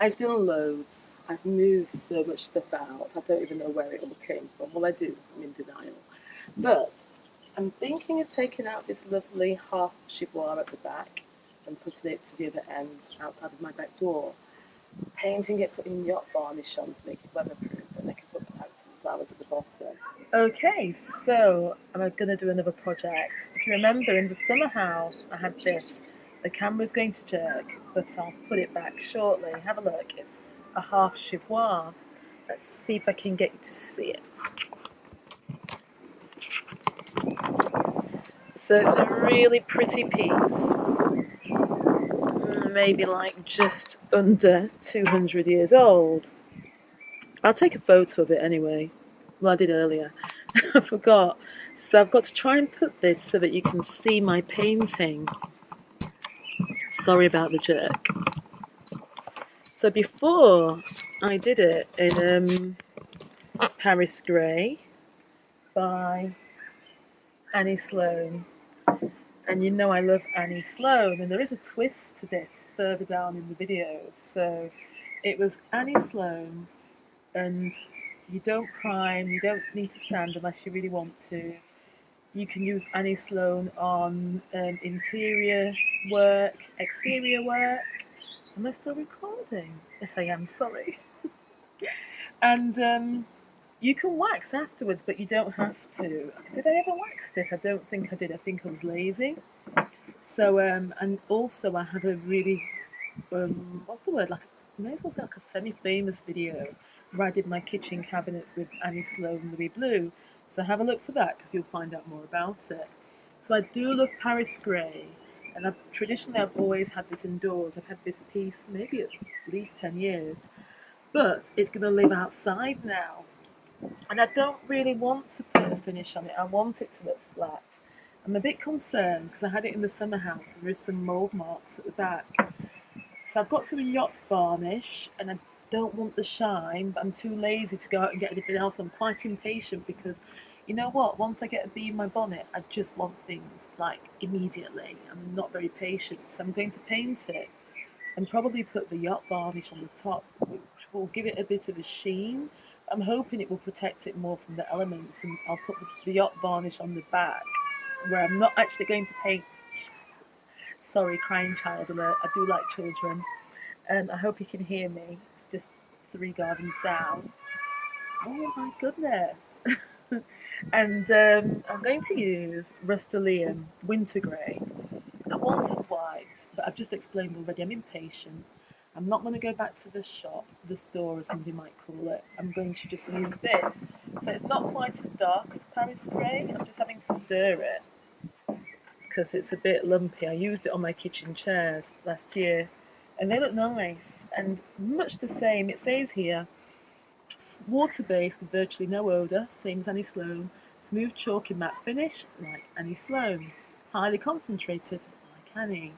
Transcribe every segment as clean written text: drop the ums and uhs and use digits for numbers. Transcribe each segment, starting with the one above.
I've done loads. I've moved so much stuff out. I don't even know where it all came from. Well, I do. I'm in denial. But I'm thinking of taking out this lovely half chivoire at the back and putting it to the other end outside of my back door. Painting it, putting yacht varnish on to make it weatherproof, and I can put plants and flowers at the bottom. Okay, so I'm going to do another project. If you remember, in the summer house, I had this. The camera's going to jerk, but I'll put it back shortly. Have a look. It's a half chivoire. Let's see if I can get you to see it. So it's a really pretty piece. Maybe like just under 200 years old. I'll take a photo of it anyway. Well, I did earlier. I forgot. So I've got to try and put this so that you can see my painting. Sorry about the jerk. So before I did it in Paris Grey by Annie Sloan. And you know I love Annie Sloan, and there is a twist to this further down in the videos. So it was Annie Sloan, and you don't prime, you don't need to sand unless you really want to. You can use Annie Sloan on interior work, exterior work. Am I still recording? Yes, I am, sorry. And you can wax afterwards, but you don't have to. Did I ever wax it? I don't think I did. I think I was lazy. So, and also I have a really, what's the word? Like, I may as well say like a semi-famous video where I did my kitchen cabinets with Annie Sloan Louis Blue. So have a look for that because you'll find out more about it. So I do love Paris Grey, and traditionally I've always had this indoors. I've had this piece maybe at least 10 years, but it's going to live outside now. And I don't really want to put a finish on it. I want it to look flat. I'm a bit concerned because I had it in the summer house and there is some mould marks at the back. So I've got some yacht varnish and I don't want the shine, but I'm too lazy to go out and get anything else. I'm quite impatient because, you know what, once I get a bee in my bonnet, I just want things like immediately. I'm not very patient, so I'm going to paint it and probably put the yacht varnish on the top, which will give it a bit of a sheen. I'm hoping it will protect it more from the elements, and I'll put the yacht varnish on the back where I'm not actually going to paint. Sorry, crying child alert. I do like children. I hope you can hear me. It's just 3 gardens down. Oh my goodness. And I'm going to use Rustoleum Winter Grey. I wanted white, but I've just explained already, I'm impatient. I'm not going to go back to the shop, the store as somebody might call it. I'm going to just use this. So it's not quite as dark as Paris Grey. I'm just having to stir it because it's a bit lumpy. I used it on my kitchen chairs last year and they look nice and much the same. It says here, water-based with virtually no odour, same as Annie Sloan. Smooth chalky matte finish, like Annie Sloan. Highly concentrated, like Annie.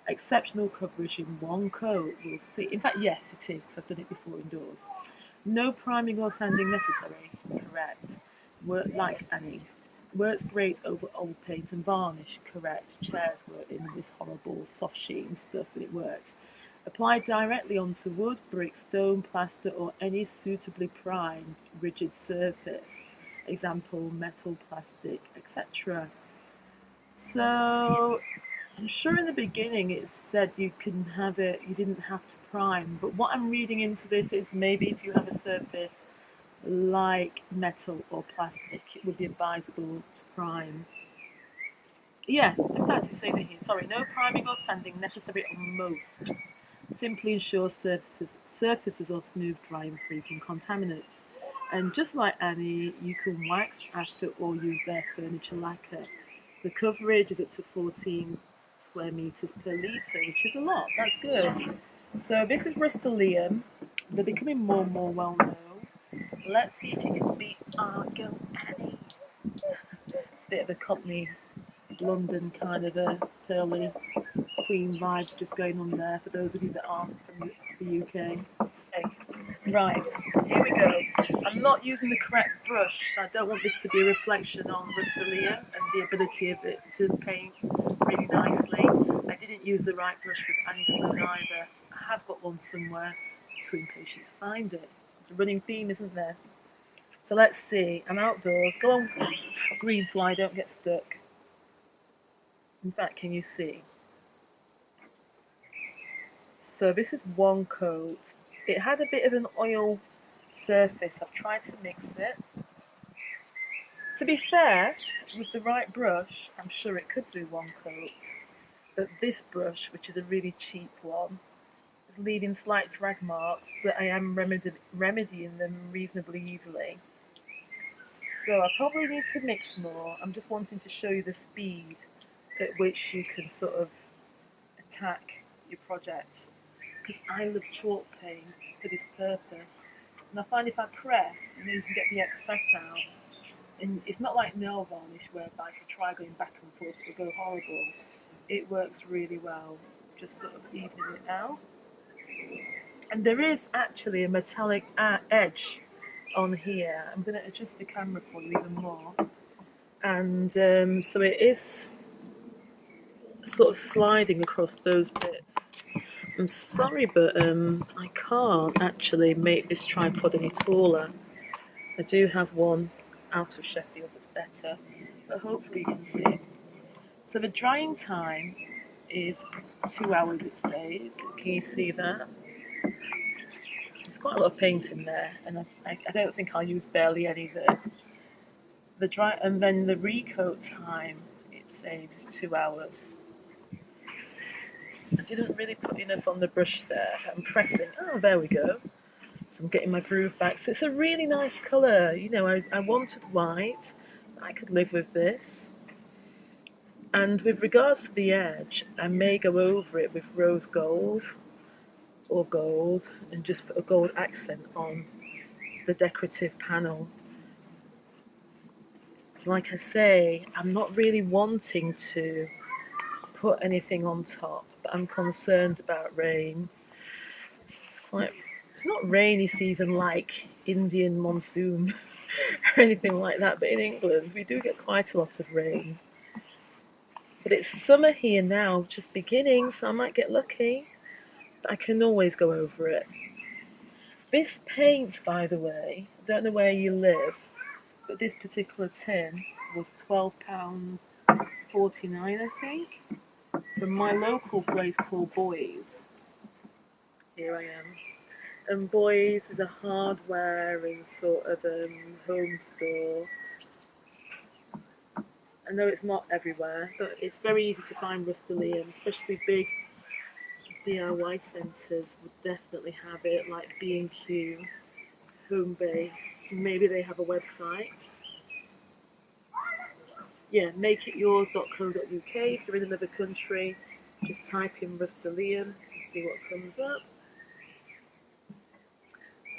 Exceptional coverage in one coat, we'll see. In fact, yes, it is, because I've done it before indoors. No priming or sanding necessary, correct. Work like Annie. Works great over old paint and varnish, correct. Chairs were in this horrible soft sheen stuff, and it worked. Applied directly onto wood, brick, stone, plaster, or any suitably primed, rigid surface. Example, metal, plastic, etc. So, I'm sure in the beginning it said you can have it, you didn't have to prime, but what I'm reading into this is maybe if you have a surface like metal or plastic, it would be advisable to prime. Yeah, in fact it says it here, sorry, no priming or sanding necessary on most. Simply ensure surfaces are smooth, dry and free from contaminants. And just like Annie, you can wax after or use their furniture lacquer. The coverage is up to 14 square meters per litre, which is a lot. That's good. So this is Rustoleum. They're becoming more and more well known. Let's see if you can beat our girl Annie. It's a bit of a Cockney London kind of a pearly Queen vibe just going on there for those of you that aren't from the UK. Okay, right, here we go. I'm not using the correct brush, so I don't want this to be a reflection on Rustoleum and the ability of it to paint really nicely. I didn't use the right brush with Annie Sloan either. I have got one somewhere. too impatient to find it. It's a running theme, isn't there? So let's see. I'm outdoors. Go on, green fly, don't get stuck. In fact, can you see? So this is one coat. It had a bit of an oil surface. I've tried to mix it. To be fair, with the right brush, I'm sure it could do one coat. But this brush, which is a really cheap one, is leaving slight drag marks, but I am remedying them reasonably easily. So I probably need to mix more. I'm just wanting to show you the speed at which you can sort of attack your project. Because I love chalk paint for this purpose. And I find if I press, you can get the excess out. And it's not like nail varnish whereby if you try going back and forth it will go horrible. It works really well, just sort of evening it out. And there is actually a metallic edge on here. I'm going to adjust the camera for you even more. And so it is sort of sliding across those bits. I'm sorry, but I can't actually make this tripod any taller. I do have one out of Sheffield that's better, but hopefully you can see. So the drying time is 2 hours, it says. Can you see that? There's quite a lot of paint in there, and I don't think I'll use barely any of it. And then the recoat time, it says, is 2 hours. I didn't really put enough on the brush there. I'm pressing. Oh, there we go. So I'm getting my groove back. So it's a really nice colour. I wanted white. I could live with this. And with regards to the edge, I may go over it with rose gold or gold and just put a gold accent on the decorative panel. So like I say, I'm not really wanting to put anything on top, but I'm concerned about rain. It's not rainy season like Indian monsoon or anything like that, but in England we do get quite a lot of rain. But it's summer here now, just beginning, so I might get lucky, but I can always go over it. This paint, by the way, I don't know where you live, but this particular tin was £12.49, I think, from my local place called Boys. Here I am. And Boys is a hardware and sort of home store. I know it's not everywhere, but it's very easy to find Rustoleum, especially big DIY centres would definitely have it, like B&Q, Home Base. Maybe they have a website. Yeah, makeityours.co.uk. If you're in another country, just type in Rustoleum and see what comes up.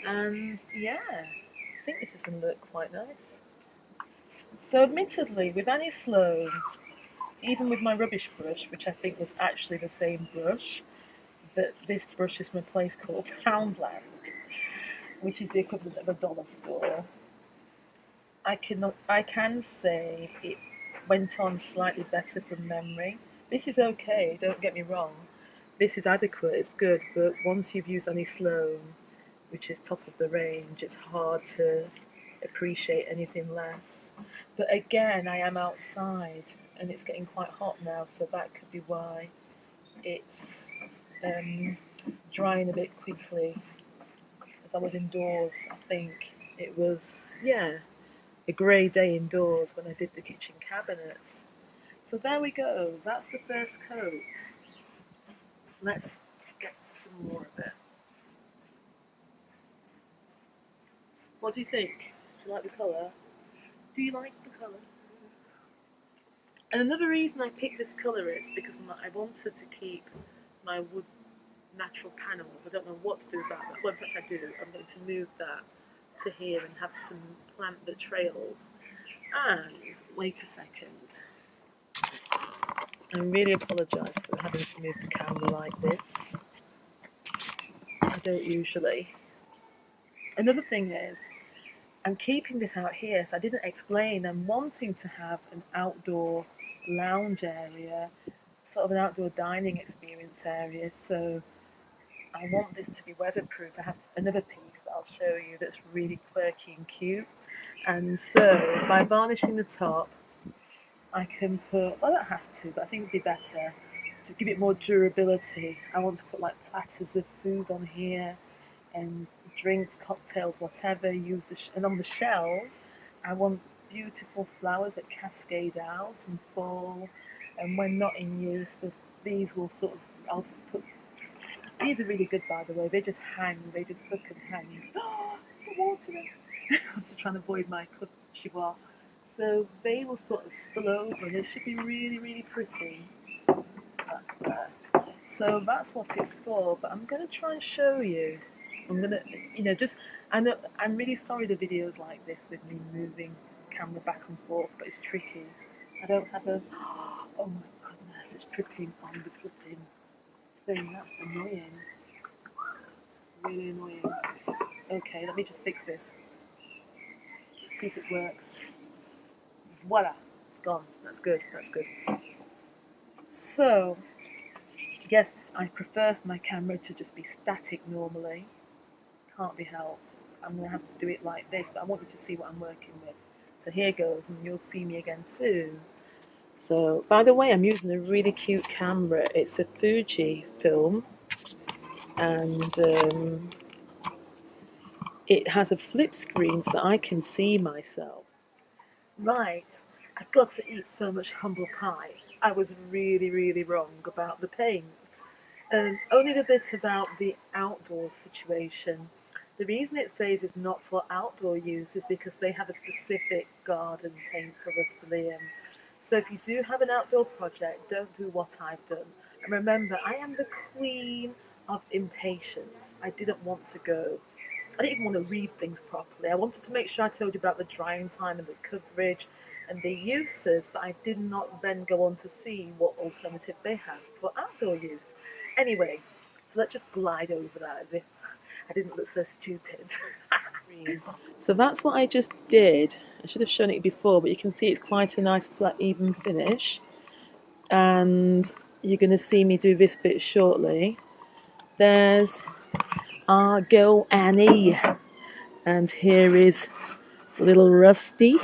And yeah, I think this is going to look quite nice. So admittedly, with Annie Sloan, even with my rubbish brush, which I think was actually the same brush, that this brush is from a place called Poundland, which is the equivalent of a dollar store, I can say it went on slightly better from memory. This is okay, don't get me wrong. This is adequate, it's good, but once you've used Annie Sloan, which is top of the range, it's hard to appreciate anything less. But again, I am outside and it's getting quite hot now, so that could be why it's drying a bit quickly. As I was indoors, I think it was, a grey day indoors when I did the kitchen cabinets. So there we go, that's the first coat. Let's get some more of it. What do you think? Do you like the colour? Do you like the colour? And another reason I picked this colour is because I wanted to keep my wood natural panels. I don't know what to do about that. Well, in fact I do. I'm going to move that to here and have some plant that trails. And wait a second. I really apologise for having to move the camera like this. I don't usually. Another thing is, I'm keeping this out here, so I didn't explain. I'm wanting to have an outdoor lounge area, sort of an outdoor dining experience area. So I want this to be weatherproof. I have another piece that I'll show you that's really quirky and cute. And so by varnishing the top, I can put, well, I don't have to, but I think it'd be better to give it more durability. I want to put like platters of food on here and drinks, cocktails, whatever. Use and on the shelves, I want beautiful flowers that cascade out and fall. And when not in use, these will sort of, I'll put, these are really good by the way. They just hang, they just hook and hang. Oh, there's water in. I'm just trying to avoid my club chihuahua. So they will sort of spill over and it should be really, really pretty. So that's what it's for, but I'm going to try and show you. I'm going to, I know, I'm really sorry the videos like this with me moving camera back and forth, but it's tricky. I don't have a, oh my goodness, it's tripping on the flipping thing. That's annoying. Really annoying. Okay, let me just fix this. Let's see if it works. Voila, it's gone. That's good, that's good. So, yes, I prefer my camera to just be static normally. Can't be helped. I'm going to have to do it like this, but I want you to see what I'm working with. So here goes, and you'll see me again soon. So, by the way, I'm using a really cute camera. It's a Fuji film, and it has a flip screen so that I can see myself. Right, I've got to eat so much humble pie. I was really, really wrong about the paint. Only the bit about the outdoor situation. The reason it says it's not for outdoor use is because they have a specific garden paint for Rustoleum. So if you do have an outdoor project, don't do what I've done. And remember, I am the queen of impatience. I didn't want to go. I didn't even want to read things properly. I wanted to make sure I told you about the drying time and the coverage and the uses, but I did not then go on to see what alternatives they have for outdoor use. Anyway, so let's just glide over that as if I didn't look so stupid. So that's what I just did. I should have shown it before, but you can see it's quite a nice flat even finish. And you're going to see me do this bit shortly. There's our girl Annie. And here is little Rusty.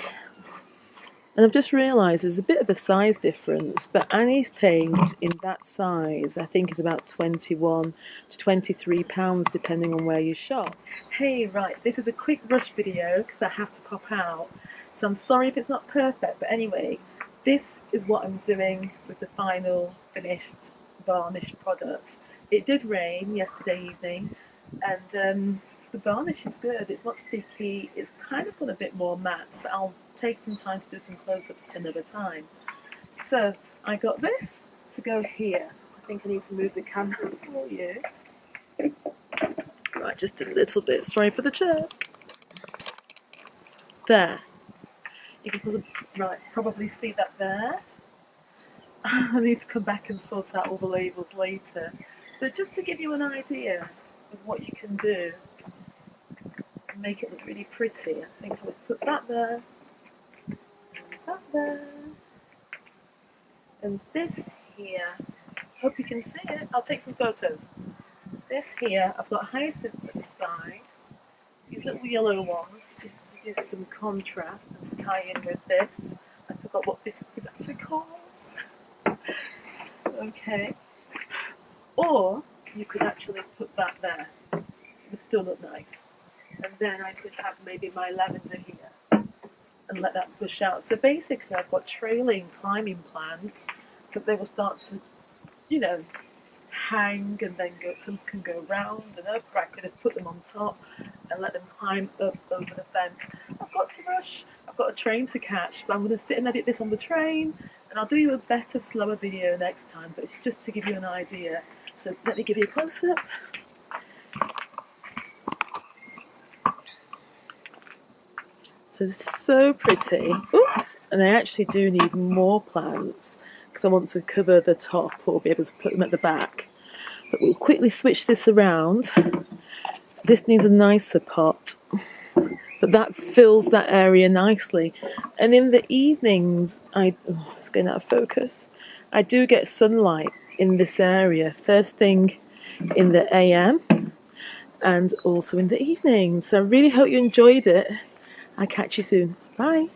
And I've just realised there's a bit of a size difference, but Annie's paint in that size I think is about £21 to £23 depending on where you shop. Hey, right, this is a quick rush video because I have to pop out, so I'm sorry if it's not perfect, but anyway, this is what I'm doing with the final finished varnished product. It did rain yesterday evening, and the varnish is good, it's not sticky, it's kind of got a bit more matte, but I'll take some time to do some close-ups another time. So I got this to go here. I think I need to move the camera for you. Right, just a little bit, sorry for the jerk. There. You can probably see that there. I need to come back and sort out all the labels later. But just to give you an idea of what you can do, make it look really pretty. I think I would put that there, and this here. Hope you can see it. I'll take some photos. This here, I've got hyacinths at the side. These little yellow ones, just to give some contrast and to tie in with this. I forgot what this is actually called. Okay. Or you could actually put that there. It would still look nice. And then I could have maybe my lavender here and let that push out. So basically I've got trailing climbing plants, so they will start to, hang and then some can go round and up, or I could have put them on top and let them climb up over the fence. I've got to rush, I've got a train to catch, but I'm going to sit and edit this on the train, and I'll do you a better, slower video next time, but it's just to give you an idea. So let me give you a close-up. So it's so pretty. Oops! And I actually do need more plants because I want to cover the top or be able to put them at the back. But we'll quickly switch this around. This needs a nicer pot, but that fills that area nicely. And in the evenings, it's going out of focus. I do get sunlight in this area. First thing in the AM and also in the evening. So I really hope you enjoyed it. I'll catch you soon. Bye.